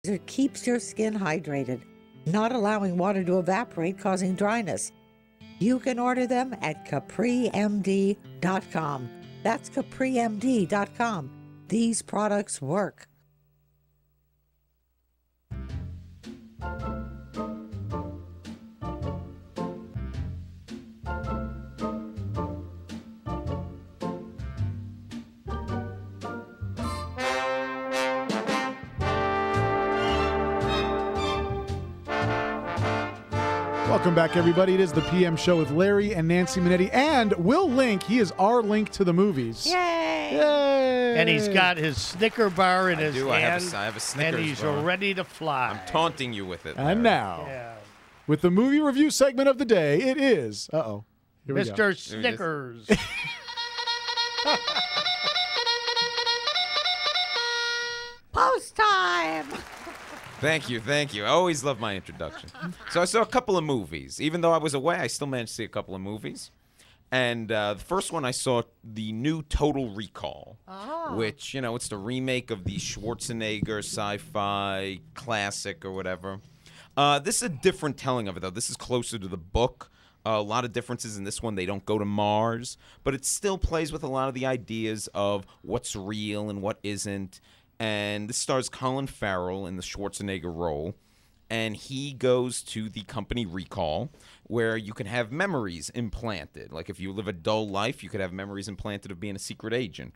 moisturizer keeps your skin hydrated, not allowing water to evaporate, causing dryness. You can order them at CapriMD.com. That's CapriMD.com. These products work. Welcome back, everybody. It is the PM Show with Larry and Nancy Manetti. And Will Link, he is our link to the movies. Yay! Yay! And he's got his Snicker bar in his hand. I have a Snickers and he's bar. ready to fly. I'm taunting you with it, Larry. And now, with the movie review segment of the day, it is... Uh-oh. Here we go. Mr. Snickers. Post time! Thank you. I always love my introduction. So I saw a couple of movies. Even though I was away, I still managed to see a couple of movies. And the first one I saw, the new Total Recall, which, you know, it's the remake of the Schwarzenegger sci-fi classic or whatever. This is a different telling of it, though. This is closer to the book. A lot of differences in this one. They don't go to Mars, but it still plays with a lot of the ideas of what's real and what isn't. And this stars Colin Farrell in the Schwarzenegger role. And he goes to the company Recall, where you can have memories implanted. Like if you live a dull life, you could have memories implanted of being a secret agent.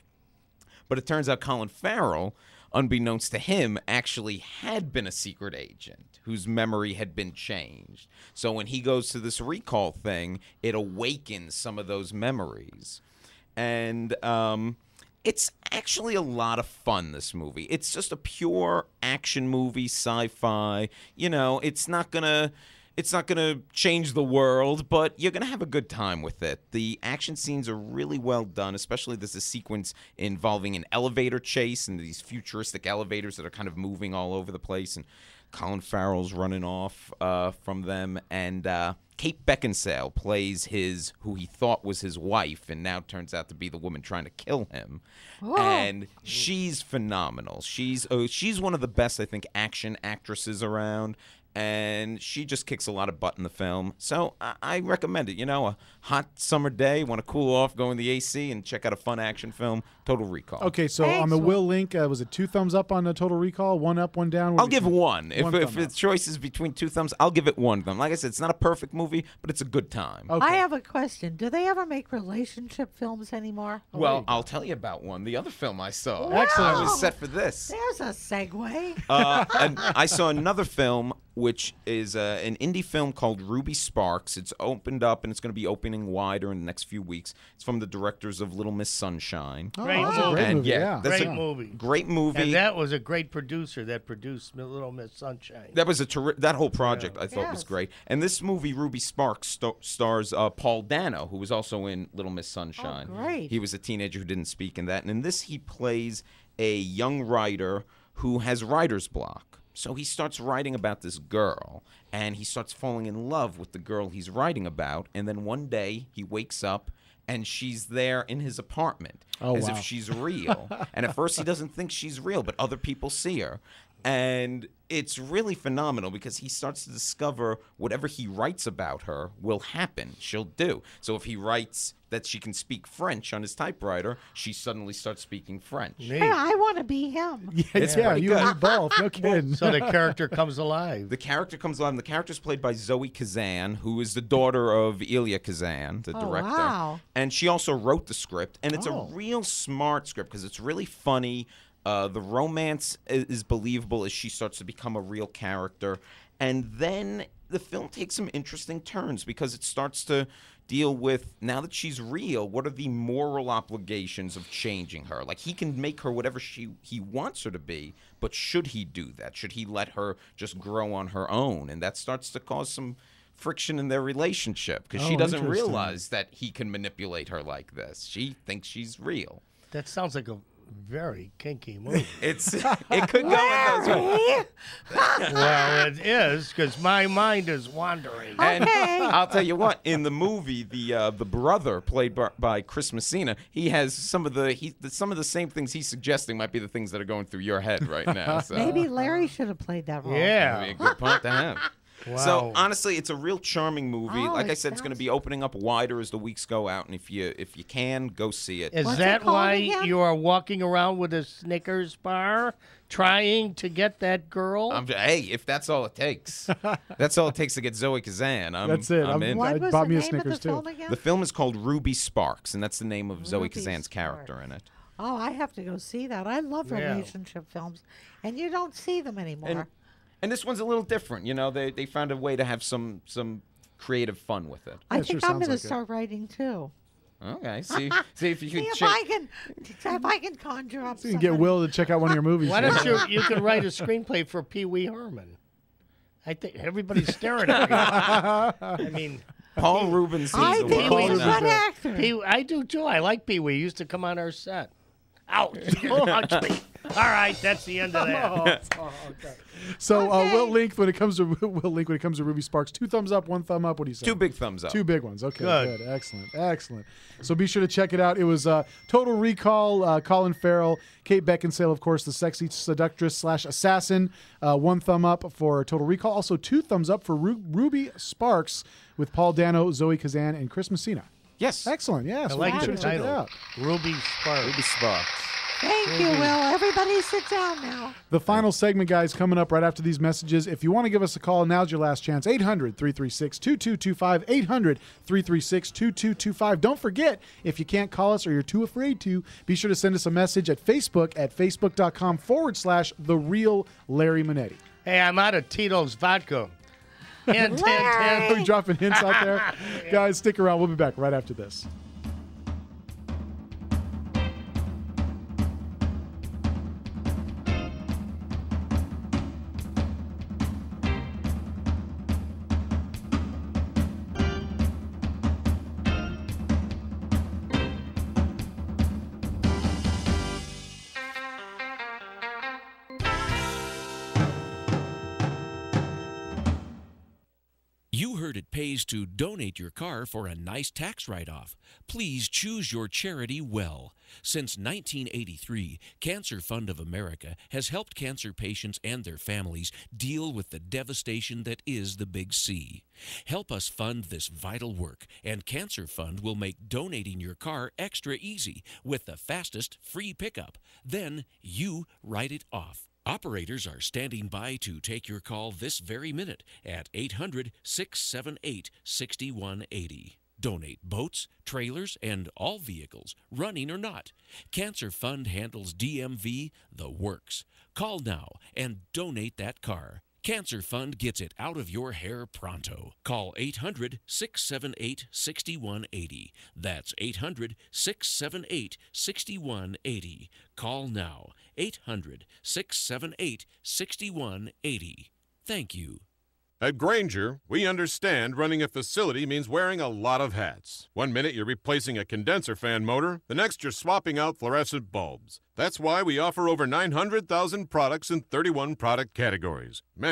But it turns out Colin Farrell, unbeknownst to him, actually had been a secret agent whose memory had been changed. So when he goes to this Recall thing, it awakens some of those memories. And it's actually a lot of fun, this movie. It's just a pure action movie, sci-fi. You know, it's not gonna change the world, but you're gonna have a good time with it. The action scenes are really well done, especially there's a sequence involving an elevator chase and these futuristic elevators that are kind of moving all over the place, and Colin Farrell's running off from them, and Kate Beckinsale plays who he thought was his wife, and now turns out to be the woman trying to kill him. Whoa. And she's phenomenal. She's one of the best, I think, action actresses around. And she just kicks a lot of butt in the film. So I recommend it. You know, a hot summer day, want to cool off, go in the AC, and check out a fun action film, Total Recall. Okay, so on the Will link, was it 2 thumbs up on the Total Recall? 1 up, 1 down? I'll give 1. If the choice is between 2 thumbs, I'll give it 1 thumb. Like I said, it's not a perfect movie, but it's a good time. Okay. I have a question. Do they ever make relationship films anymore? Well, I'll tell you about one. The other film I saw. Wow. Excellent. I was set for this. There's a segue. And I saw another film, which is an indie film called Ruby Sparks. It's opened up, and it's going to be opening wider in the next few weeks. It's from the directors of Little Miss Sunshine. Oh, that's a great movie. Yeah, that's great movie. Great movie. And that was a great producer that produced Little Miss Sunshine. That was that whole project I thought was great. And this movie, Ruby Sparks, stars Paul Dano, who was also in Little Miss Sunshine. Oh, great. He was a teenager who didn't speak in that. And in this, he plays a young writer who has writer's block. So he starts writing about this girl, and he starts falling in love with the girl he's writing about. And then one day, he wakes up, and she's there in his apartment as if she's real. And at first, he doesn't think she's real, but other people see her. And it's really phenomenal because he starts to discover whatever he writes about her will happen. She'll do. So if he writes that she can speak French on his typewriter, she suddenly starts speaking French. Hey, I want to be him. Yeah, you and me both. No kidding. So the character comes alive. The character comes alive. And the character's played by Zoe Kazan, who is the daughter of Elia Kazan, the director. Wow. And she also wrote the script. And it's a real smart script because it's really funny. The romance is believable as she starts to become a real character. And then the film takes some interesting turns because it starts to deal with, now that she's real, what are the moral obligations of changing her? Like, he can make her whatever he wants her to be, but should he do that? Should he let her just grow on her own? And that starts to cause some friction in their relationship because she doesn't realize that he can manipulate her like this. She thinks she's real. That sounds like a Very kinky movie. It could go in those ways. Well, it is, because my mind is wandering. And I'll tell you what, in the movie, the brother played by Chris Messina, he has some of the same things he's suggesting might be the things that are going through your head right now. So. Maybe Larry should have played that role. Yeah. That'd be a good point to have. Wow. So honestly, it's a real charming movie. Oh, Like I it said, it's going to sounds- be opening up wider as the weeks go out, and if you can, go see it. Is What's it that called why again? you are walking around with a Snickers bar trying to get that girl? Hey, if that's all it takes, that's all it takes to get Zoe Kazan. That's it. I'm in. What I was bought the me a name Snickers, of the too. film again? The film is called Ruby Sparks, and that's the name of Zoe Ruby Kazan's Sparks. character in it. Oh, I have to go see that. I love Yeah. relationship films, and you don't see them anymore. And this one's a little different. You know, they found a way to have some creative fun with it. I Yeah, think sure I'm sounds going to like it. start writing too. Okay, see if you See can if check. I can conjure up. So you can get somebody. Will to check out one of your movies. Why don't you could write a screenplay for Pee Wee Herman? I think everybody's staring at me. I mean, Paul Rubens sees I the think world. he's a Rubens, good yeah. actor. I do too. I like Pee Wee. He used to come on our set. Ouch! Ouch me. All right, that's the end of that. Okay. So Okay. we'll link when it comes to Ruby Sparks. 2 thumbs up, 1 thumb up. What do you say? Two big thumbs up. 2 big ones. Okay, Good. good. Excellent. So be sure to check it out. It was Total Recall, Colin Farrell, Kate Beckinsale, of course, the sexy seductress / assassin. 1 thumb up for Total Recall. Also 2 thumbs up for Ruby Sparks with Paul Dano, Zoe Kazan, and Chris Messina. Yes. Excellent. Yeah. I So like be the sure to check it title. out. Ruby Sparks. Ruby Sparks. Thank you, Will. Everybody sit down now. The final segment, guys, coming up right after these messages. If you want to give us a call, now's your last chance. 800-336-2225. 800-336-2225. Don't forget, if you can't call us or you're too afraid to, be sure to send us a message at Facebook at facebook.com/The Real Larry Manetti. Hey, I'm out of Tito's vodka. Hint, hint, Are we hint. dropping hints out there? Guys, stick around. We'll be back right after this. You heard it pays to donate your car for a nice tax write-off. Please choose your charity well. Since 1983, Cancer Fund of America has helped cancer patients and their families deal with the devastation that is the Big C. Help us fund this vital work, and Cancer Fund will make donating your car extra easy with the fastest free pickup. Then you write it off. Operators are standing by to take your call this very minute at 800-678-6180. Donate boats, trailers, and all vehicles, running or not. Cancer Fund handles DMV, the works. Call now and donate that car. Cancer Fund gets it out of your hair pronto. Call 800-678-6180. That's 800-678-6180. Call now. 800-678-6180. Thank you. At Granger, we understand running a facility means wearing a lot of hats. 1 minute you're replacing a condenser fan motor, the next you're swapping out fluorescent bulbs. That's why we offer over 900,000 products in 31 product categories. Many